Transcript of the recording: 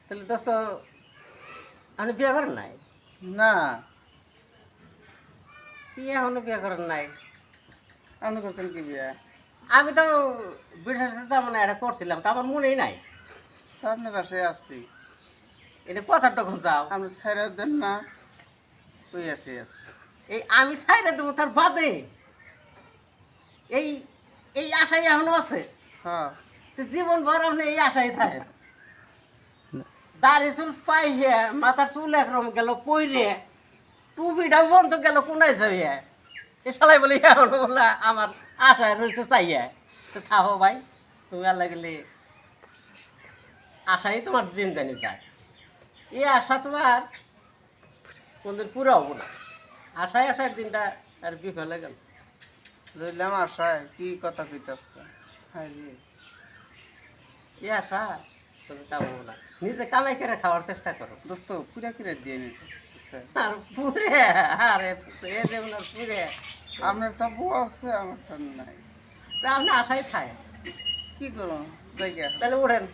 তাহলে দোস্ত আপনি বিয়ে করেন নাই? না। বিয়ে এখনো বিয়ে করেন নাই? আপনি করছেন কি বিয়া? আমি তো বিশেষ মানে এটা করছিলাম, তা আমার মনেই নাই। তা আপনার বাসায় আসছি। এটা কথার তখন যাও। আপনি ছাইরা দেন না, ওই আসে আসছি। এই আমি ছাইরে দেবো তার বাদে এই এই আশাই এখনো আছে। হ্যাঁ। তো জীবন ভর আপনি এই আশাই থাকেন। দাড়ি চুল পাইছে, মাথার চুল একরকম গেল পইরে, টুপিটা বন্ধ গেল কোনায় যাইয়া। এ সবাই বলে এখনো বলে আমার আশায় রয়েছে চাইয়া। তো থাকো ভাই, তুমি আল্লাহ গেলে আশাই তোমার জিন্দানি যায়। এই আশা তোমার কোনদিন পুরো হবো না। আশায় আশায় দিনটা আর বিফলে গেল। রইলাম আশায়, কি কথা কইতাছে? হাই রে। এই আশা তুমি তা হবো না। নিজে কামাই করে খাওয়ার চেষ্টা করো। দোস্ত পুরা কিরে দিয়ে নিতে বুঝছেন? আর পুরে আরে এ যেমন আর পুরে আপনার তো বউ আছে, আমার তো নাই। তা আপনি আশাই খায়। কি করুন? জায়গা তাহলে উঠেন।